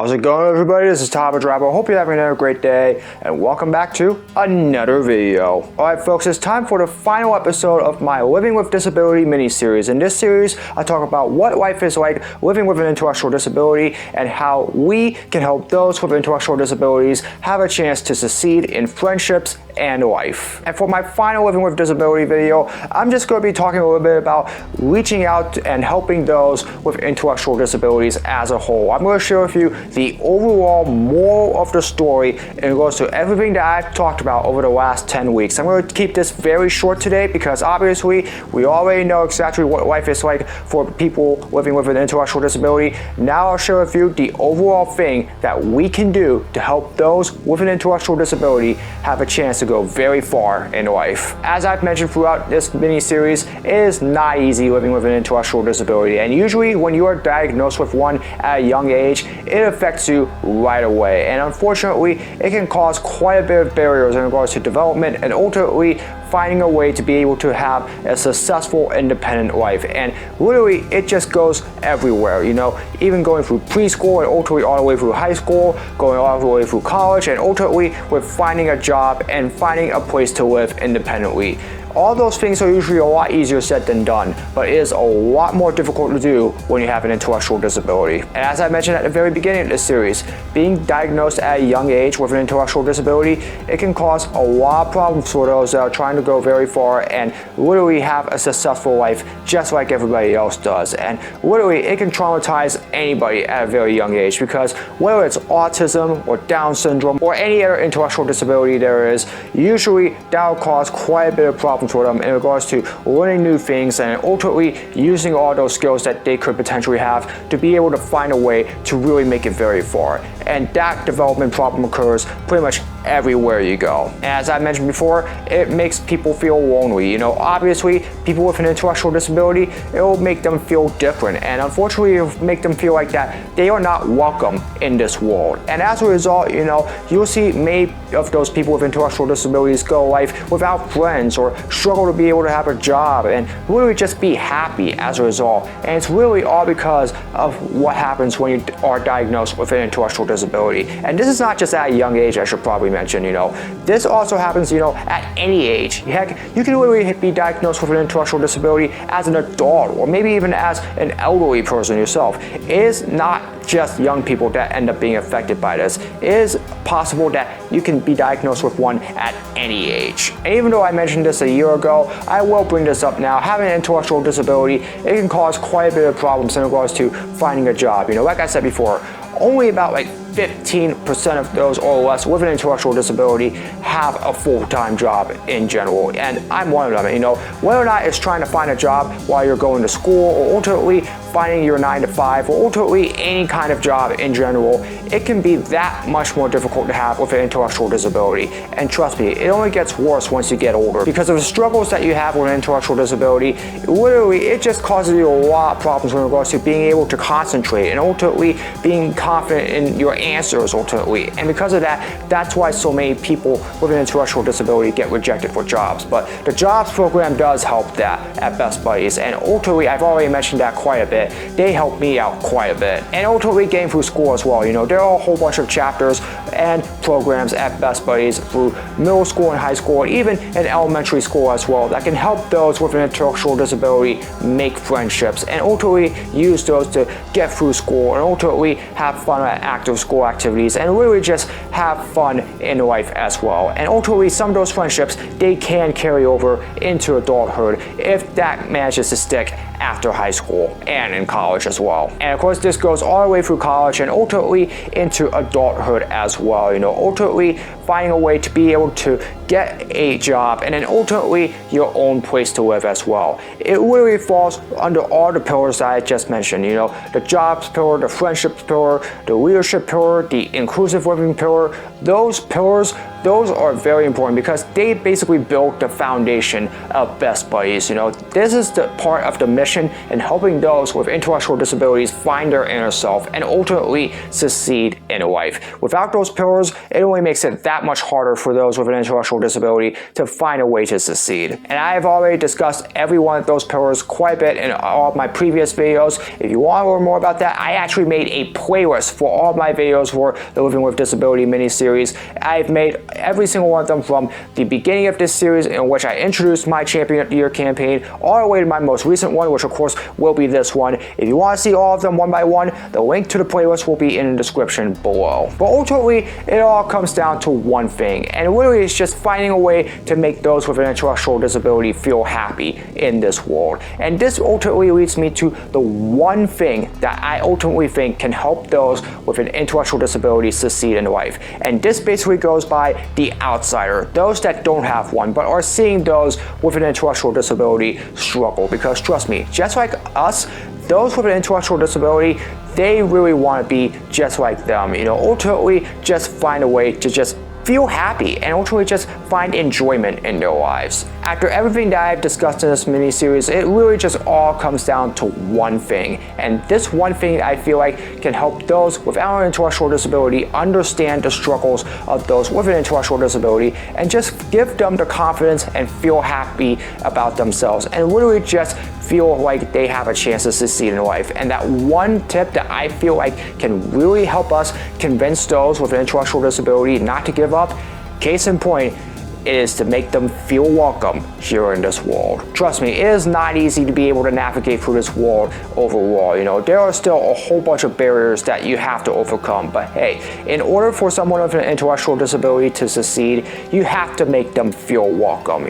How's it going, everybody? This is Todd Abedrabbo. Hope you're having another great day, and welcome back to another video. Alright folks, it's time for the final episode of my Living with Disability mini-series. In this series, I talk about what life is like living with an intellectual disability and how we can help those with intellectual disabilities have a chance to succeed in friendships and life. And for my final Living with Disability video, I'm just going to be talking a little bit about reaching out and helping those with intellectual disabilities as a whole. I'm going to share with you the overall moral of the story in regards to everything that I've talked about over the last 10 weeks. I'm going to keep this very short today because obviously we already know exactly what life is like for people living with an intellectual disability. Now I'll share with you the overall thing that we can do to help those with an intellectual disability have a chance to go very far in life. As I've mentioned throughout this mini-series, it is not easy living with an intellectual disability, and usually when you are diagnosed with one at a young age, it affects you right away, and unfortunately it can cause quite a bit of barriers in regards to development and ultimately finding a way to be able to have a successful independent life. And literally it just goes everywhere, you know, even going through preschool and ultimately all the way through high school, going all the way through college, and ultimately with finding a job and finding a place to live independently. All those things are usually a lot easier said than done, but it is a lot more difficult to do when you have an intellectual disability. And as I mentioned at the very beginning of this series, being diagnosed at a young age with an intellectual disability, it can cause a lot of problems for those that are trying to go very far and literally have a successful life just like everybody else does. And literally it can traumatize anybody at a very young age, because whether it's autism or Down syndrome or any other intellectual disability there is, usually that will cause quite a bit of problems for them in regards to learning new things and ultimately using all those skills that they could potentially have to be able to find a way to really make it very far. And that development problem occurs pretty much everywhere you go. And as I mentioned before, it makes people feel lonely. You know, obviously people with an intellectual disability, it will make them feel different, and unfortunately it will make them feel like that they are not welcome in this world. And as a result, you know, you'll see many of those people with intellectual disabilities go life without friends or struggle to be able to have a job and really just be happy as a result. And it's really all because of what happens when you are diagnosed with an intellectual disability. And this is not just at a young age, I should probably mention, you know. This also happens, you know, at any age. Heck, you can literally be diagnosed with an intellectual disability as an adult or maybe even as an elderly person yourself. It is not just young people that end up being affected by this. It is possible that you can be diagnosed with one at any age. And even though I mentioned this a year ago, I will bring this up now. Having an intellectual disability, it can cause quite a bit of problems in regards to finding a job. You know, like I said before, only about 15% of those or less with an intellectual disability have a full-time job in general, and I'm one of them. You know, whether or not it's trying to find a job while you're going to school or ultimately finding your 9-to-5 or ultimately any kind of job in general, it can be that much more difficult to have with an intellectual disability. And trust me, it only gets worse once you get older, because of the struggles that you have with an intellectual disability. Literally, it just causes you a lot of problems in regards to being able to concentrate and ultimately being confident in your answers ultimately. And because of that, that's why so many people with an intellectual disability get rejected for jobs. But the jobs program does help that at Best Buddies, and ultimately I've already mentioned that quite a bit. They help me out quite a bit. And ultimately getting through school as well. You know, there are a whole bunch of chapters and programs at Best Buddies through middle school and high school and even in elementary school as well that can help those with an intellectual disability make friendships and ultimately use those to get through school and ultimately have fun at active school activities and really just have fun in life as well. And ultimately some of those friendships, they can carry over into adulthood if that manages to stick after high school and in college as well. And of course this goes all the way through college and ultimately into adulthood as well. You know, ultimately finding a way to be able to get a job and then ultimately your own place to live as well. It really falls under all the pillars that I just mentioned. You know, the jobs pillar, the friendships pillar, the leadership pillar, the inclusive living pillar. Those pillars those are very important because they basically build the foundation of Best Buddies. This is the part of the mission in helping those with intellectual disabilities find their inner self and ultimately succeed in life. Without those pillars, it only makes it that much harder for those with an intellectual disability to find a way to succeed. And I have already discussed every one of those pillars quite a bit in all of my previous videos. If you want to learn more about that, I actually made a playlist for all of my videos for the Living with Disability mini-series. I've made every single one of them from the beginning of this series, in which I introduced my Champion of the Year campaign, all the way to my most recent one, which of course will be this one. If you want to see all of them one by one, the link to the playlist will be in the description below. But ultimately, it all comes down to one thing, and literally it's just finding a way to make those with an intellectual disability feel happy in this world. And this ultimately leads me to the one thing that I ultimately think can help those with an intellectual disability succeed in life. And this basically goes by the outsider, those that don't have one but are seeing those with an intellectual disability struggle. Because trust me, just like us, those with an intellectual disability, they really want to be just like them. Ultimately just find a way to just feel happy and ultimately just find enjoyment in their lives. After everything that I've discussed in this mini-series, it really just all comes down to one thing. And this one thing I feel like can help those without an intellectual disability understand the struggles of those with an intellectual disability and just give them the confidence and feel happy about themselves and literally just feel like they have a chance to succeed in life. And that one tip that I feel like can really help us convince those with an intellectual disability not to give up, case in point, is to make them feel welcome here in this world. Trust me, it is not easy to be able to navigate through this world overall. There are still a whole bunch of barriers that you have to overcome. But hey, in order for someone with an intellectual disability to succeed, you have to make them feel welcome.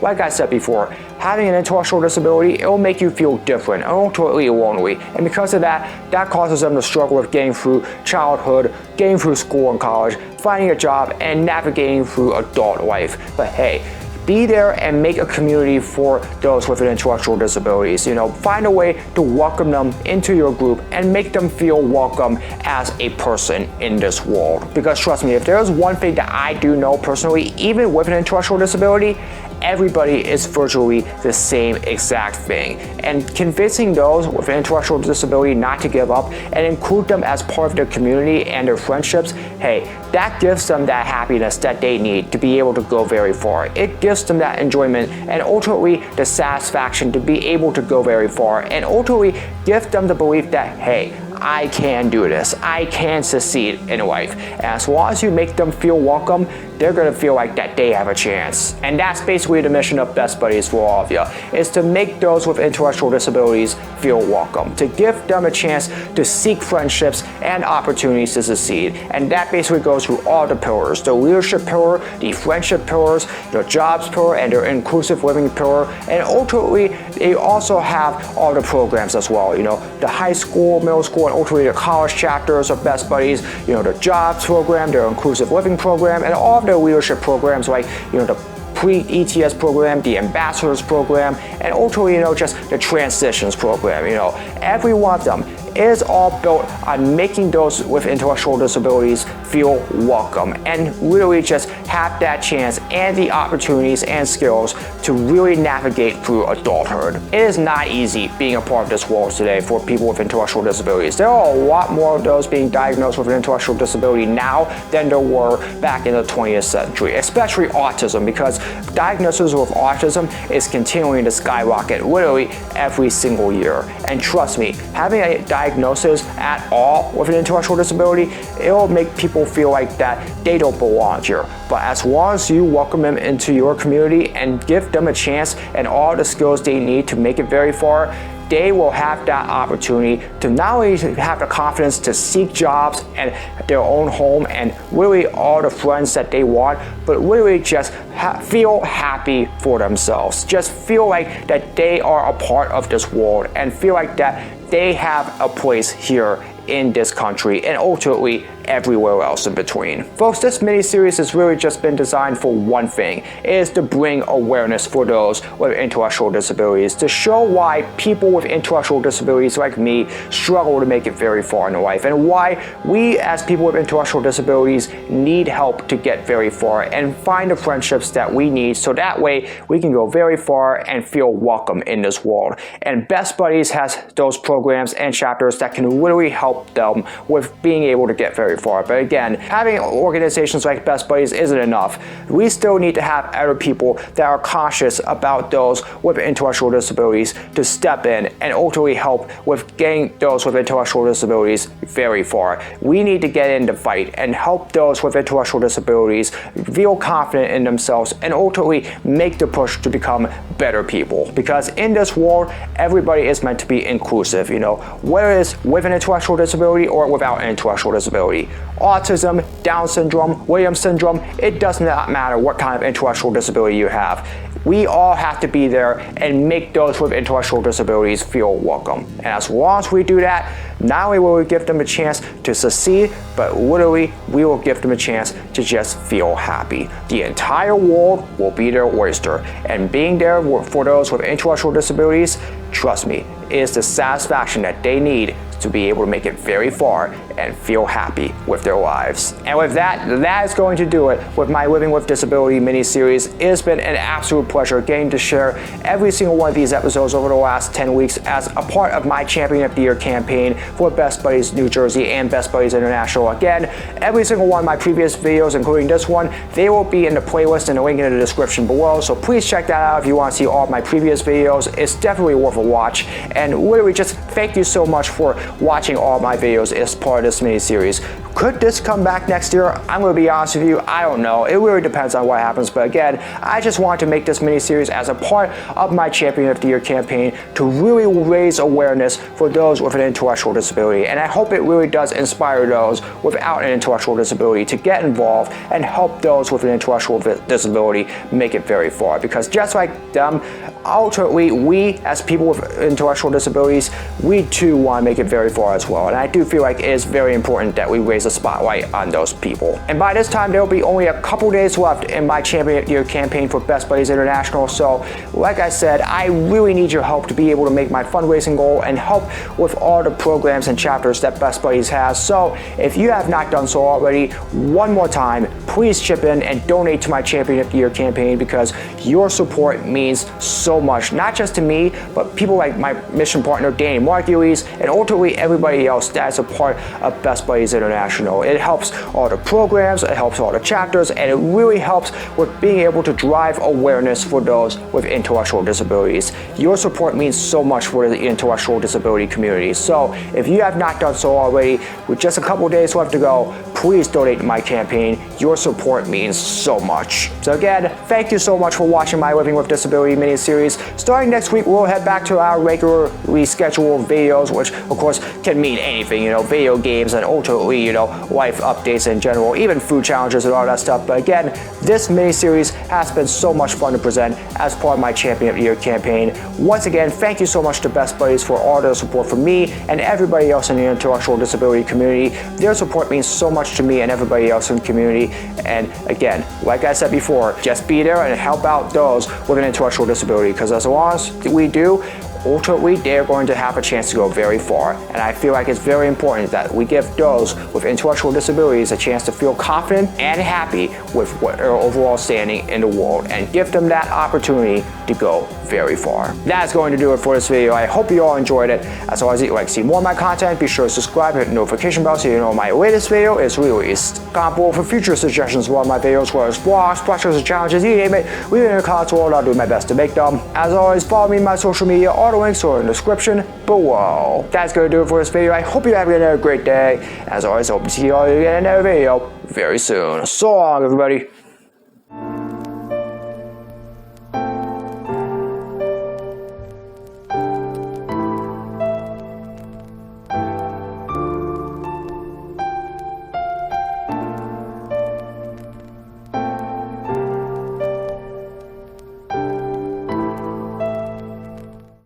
Like I said before, having an intellectual disability, it will make you feel different and ultimately lonely. And because of that, that causes them to struggle with getting through childhood, getting through school and college, finding a job, and navigating through adult life. But hey, be there and make a community for those with intellectual disabilities. Find a way to welcome them into your group and make them feel welcome as a person in this world. Because trust me, if there's one thing that I do know personally, even with an intellectual disability, everybody is virtually the same exact thing. And convincing those with an intellectual disability not to give up and include them as part of their community and their friendships, hey, that gives them that happiness that they need to be able to go very far. It gives them that enjoyment and ultimately the satisfaction to be able to go very far, and ultimately give them the belief that, hey, I can do this. I can succeed in life. And as long as you make them feel welcome, they're going to feel like that they have a chance. And that's basically the mission of Best Buddies for all of you, is to make those with intellectual disabilities feel welcome, to give them a chance to seek friendships and opportunities to succeed. And that basically goes through all the pillars: the leadership pillar, the friendship pillars, the jobs pillar, and their inclusive living pillar. And ultimately, they also have all the programs as well. The high school, middle school, and ultimately the college chapters of Best Buddies, the jobs program, their inclusive living program, and all of their leadership programs like, the pre-ETS program, the ambassadors program, and ultimately, just the transitions program. Every one of them is all built on making those with intellectual disabilities feel welcome and really just have that chance and the opportunities and skills to really navigate through adulthood. It is not easy being a part of this world today for people with intellectual disabilities. There are a lot more of those being diagnosed with an intellectual disability now than there were back in the 20th century, especially autism, because diagnosis with autism is continuing to skyrocket literally every single year. And trust me, having a diagnosis at all with an intellectual disability, it'll make people feel like that they don't belong here. But as long as you welcome them into your community and give them a chance and all the skills they need to make it very far, they will have that opportunity to not only have the confidence to seek jobs and their own home and really all the friends that they want, but really just feel happy for themselves. Just feel like that they are a part of this world and feel like that they have a place here in this country and ultimately everywhere else in between. Folks, this mini-series has really just been designed for one thing. It is to bring awareness for those with intellectual disabilities, to show why people with intellectual disabilities like me struggle to make it very far in life, and why we as people with intellectual disabilities need help to get very far and find the friendships that we need, so that way we can go very far and feel welcome in this world. And Best Buddies has those programs and chapters that can really help them with being able to get very far. But again, having organizations like Best Buddies isn't enough. We still need to have other people that are conscious about those with intellectual disabilities to step in and ultimately help with getting those with intellectual disabilities very far. We need to get in the fight and help those with intellectual disabilities feel confident in themselves and ultimately make the push to become better people. Because in this world, everybody is meant to be inclusive, whether it's with an intellectual disability or without an intellectual disability. Autism, Down syndrome, Williams syndrome, it does not matter what kind of intellectual disability you have. We all have to be there and make those with intellectual disabilities feel welcome. And as long as we do that, not only will we give them a chance to succeed, but literally we will give them a chance to just feel happy. The entire world will be their oyster. And being there for those with intellectual disabilities, trust me, is the satisfaction that they need to be able to make it very far and feel happy with their lives. And with that is going to do it with my Living with Disability mini-series. It has been an absolute pleasure getting to share every single one of these episodes over the last 10 weeks as a part of my Champion of the Year campaign for Best Buddies New Jersey and Best Buddies International. Again, every single one of my previous videos, including this one, they will be in the playlist and the link in the description below, so please check that out if you want to see all of my previous videos. It's definitely worth a watch, and literally just thank you so much for watching all of my videos as part of this mini-series. Could this come back next year? I'm going to be honest with you, I don't know. It really depends on what happens, but again, I just wanted to make this mini-series as a part of my Champion of the Year campaign to really raise awareness for those with an intellectual disability, and I hope it really does inspire those without an intellectual disability to get involved and help those with an intellectual disability make it very far, because just like them, ultimately we as people with intellectual disabilities, we too want to make it very far as well, and I do feel like it is very important that we raise a spotlight on those people. And by this time, there will be only a couple days left in my Champion of the Year campaign for Best Buddies International, so like I said, I really need your help to be able to make my fundraising goal and help with all the programs and chapters that Best Buddies has. So if you have not done so already, one more time, please chip in and donate to my Champion of the Year campaign, because your support means so much, not just to me, but people like my mission partner Danny Margulies and ultimately everybody else that is a part of Best Buddies International. It helps all the programs, it helps all the chapters, and it really helps with being able to drive awareness for those with intellectual disabilities. Your support means so much for the intellectual disability community. So if you have not done so already, with just a couple days left to go, please donate to my campaign. Your support means so much. So again, thank you so much for watching my Living with Disability mini-series. Starting next week, we'll head back to our regularly scheduled videos, which of course can mean anything, video games and ultimately, life updates in general, even food challenges and all that stuff. But again, this mini-series has been so much fun to present as part of my Champion of the Year campaign. Once again, thank you so much to Best Buddies for all their support for me and everybody else in the intellectual disability community. Their support means so much to me and everybody else in the community. And again, like I said before, just be there and help out those with an intellectual disability, because as long as we do, ultimately they're going to have a chance to go very far. And I feel like it's very important that we give those with intellectual disabilities a chance to feel confident and happy with what their overall standing in the world, and give them that opportunity to go very far. That's going to do it for this video. I hope you all enjoyed it. As always, if you'd like to see more of my content, be sure to subscribe, hit the notification bell so you know my latest video is released. Comment below for future suggestions for all my videos, whether it's vlogs, pressures, or challenges, you name it. Leave it in the comments world, I'll do my best to make them. As always, follow me on my social media, all the links are in the description below. That's going to do it for this video. I hope you're having another great day. As always, I hope to see you all again in another video very soon. So long, everybody.